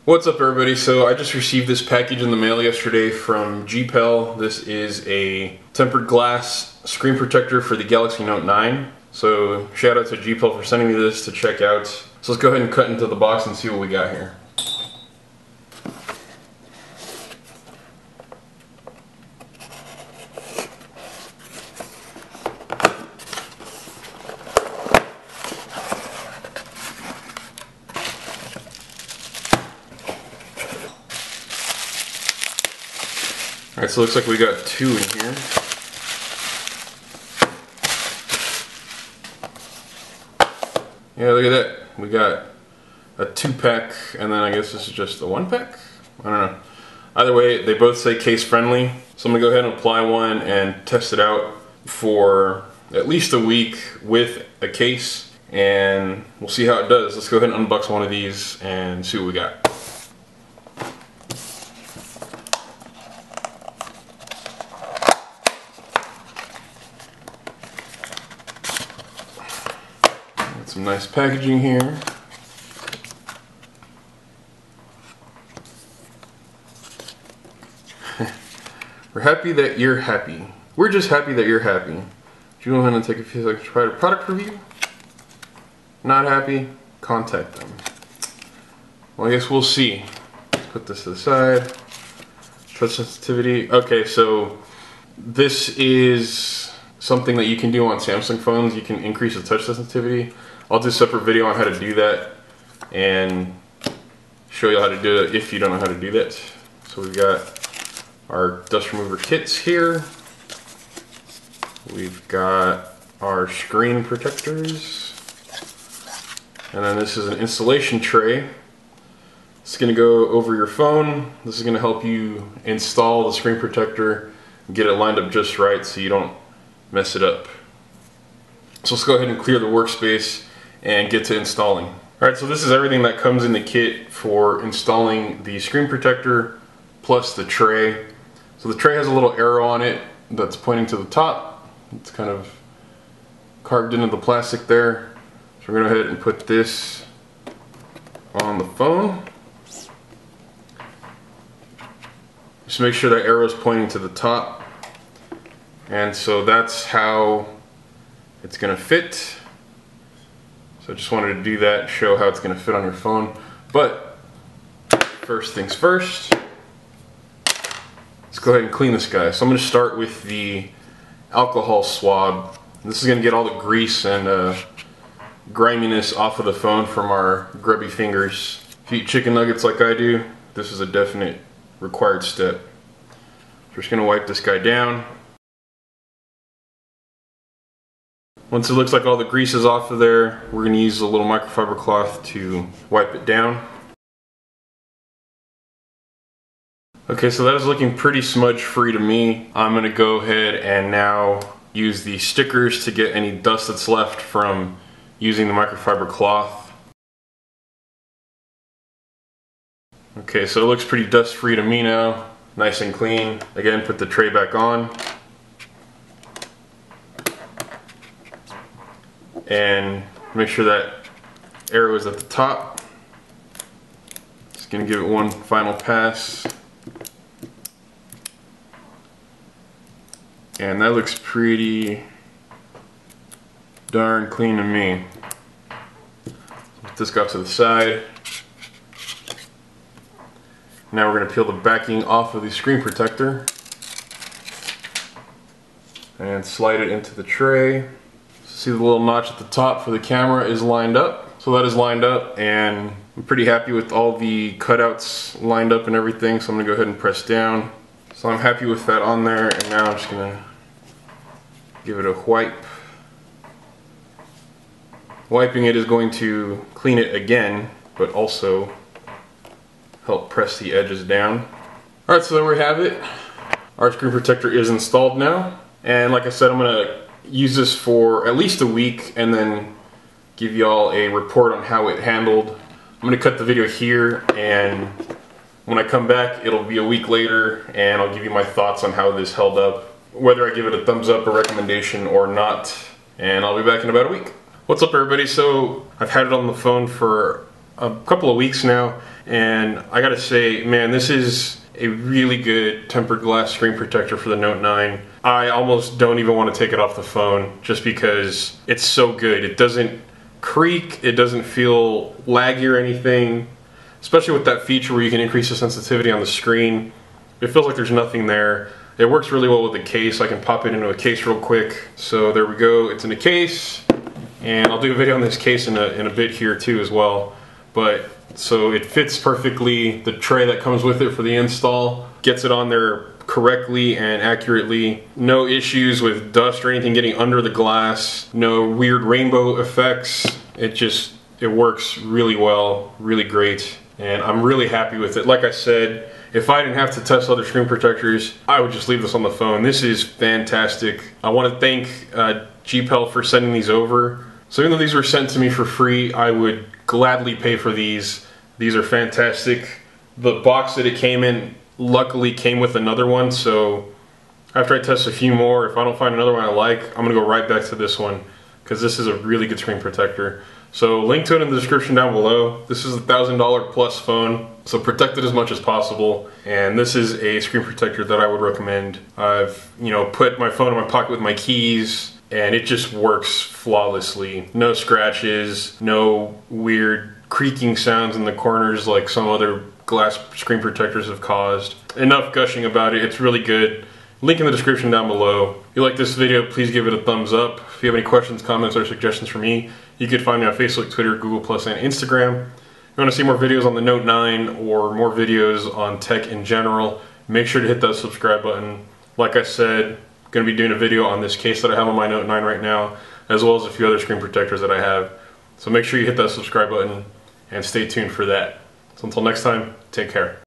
What's up everybody? So I just received this package in the mail yesterday from GPEL. This is a tempered glass screen protector for the Galaxy Note 9. So shout out to GPEL for sending me this to check out. So let's go ahead and cut into the box and see what we got here. Alright, so it looks like we got two in here. Yeah, look at that. We got a 2-pack, and then I guess this is just a 1-pack? I don't know. Either way, they both say case friendly. So I'm going to go ahead and apply one and test it out for at least a week with a case, and we'll see how it does. Let's go ahead and unbox one of these and see what we got. Some nice packaging here. We're happy that you're happy. We're just happy that you're happy. Do you want to take a few seconds to try a product review? Not happy? Contact them. Well, I guess we'll see. Let's put this to the side. Touch sensitivity. Okay, so this is something that you can do on Samsung phones. You can increase the touch sensitivity. I'll do a separate video on how to do that and show you how to do it if you don't know how to do that. So we've got our dust remover kits here. We've got our screen protectors. And then this is an installation tray. It's going to go over your phone. This is going to help you install the screen protector and get it lined up just right so you don't mess it up. So let's go ahead and clear the workspace and get to installing. Alright, so this is everything that comes in the kit for installing the screen protector plus the tray. So the tray has a little arrow on it that's pointing to the top. It's kind of carved into the plastic there. So we're going to go ahead and put this on the phone. Just make sure that arrow is pointing to the top. And so that's how it's going to fit. So I just wanted to do that, show how it's going to fit on your phone. But first things first, let's go ahead and clean this guy. So I'm going to start with the alcohol swab. This is going to get all the grease and griminess off of the phone from our grubby fingers. If you eat chicken nuggets like I do, this is a definite required step. We're just going to wipe this guy down. Once it looks like all the grease is off of there, we're going to use a little microfiber cloth to wipe it down. Okay, so that is looking pretty smudge free to me. I'm going to go ahead and now use the stickers to get any dust that's left from using the microfiber cloth. Okay, so it looks pretty dust free to me now. Nice and clean. Again, put the tray back on. And make sure that arrow is at the top. Just gonna give it one final pass. And that looks pretty darn clean to me. Put this guy to the side. Now we're gonna peel the backing off of the screen protector and slide it into the tray. See the little notch at the top for the camera is lined up. So that is lined up, and I'm pretty happy with all the cutouts lined up and everything, so I'm going to go ahead and press down. So I'm happy with that on there, and now I'm just going to give it a wipe. Wiping it is going to clean it again, but also help press the edges down. Alright, so there we have it. Our screen protector is installed now, and like I said, I'm going to use this for at least a week and then give y'all a report on how it handled. I'm going to cut the video here, and when I come back it'll be a week later and I'll give you my thoughts on how this held up, whether I give it a thumbs up, a recommendation or not, and I'll be back in about a week. What's up everybody? So I've had it on the phone for a couple of weeks now, And I gotta say, man, this is a really good tempered glass screen protector for the Note 9. I almost don't even want to take it off the phone just because it's so good. It doesn't creak, it doesn't feel laggy or anything, especially with that feature where you can increase the sensitivity on the screen. It feels like there's nothing there. It works really well with the case. I can pop it into a case real quick. So there we go, it's in a case. And I'll do a video on this case in a bit here too as well. But so it fits perfectly. The tray that comes with it for the install gets it on there correctly and accurately. No issues with dust or anything getting under the glass. No weird rainbow effects. It works really well, really great. And I'm really happy with it. Like I said, if I didn't have to test other screen protectors, I would just leave this on the phone. This is fantastic. I want to thank GPEL for sending these over. So even though these were sent to me for free, I would gladly pay for these. These are fantastic. The box that it came in luckily came with another one, so after I test a few more, if I don't find another one I like, I'm gonna go right back to this one because this is a really good screen protector. So link to it in the description down below. This is a $1,000 plus phone, so protect it as much as possible. And this is a screen protector that I would recommend. I've put my phone in my pocket with my keys, and it just works flawlessly. No scratches, no weird creaking sounds in the corners like some other glass screen protectors have caused. Enough gushing about it, it's really good. Link in the description down below. If you like this video, please give it a thumbs up. If you have any questions, comments, or suggestions for me, you can find me on Facebook, Twitter, Google+, and Instagram. If you want to see more videos on the Note 9 or more videos on tech in general, make sure to hit that subscribe button. Like I said, I'm going to be doing a video on this case that I have on my Note 9 right now, as well as a few other screen protectors that I have. So make sure you hit that subscribe button and stay tuned for that. So until next time, take care.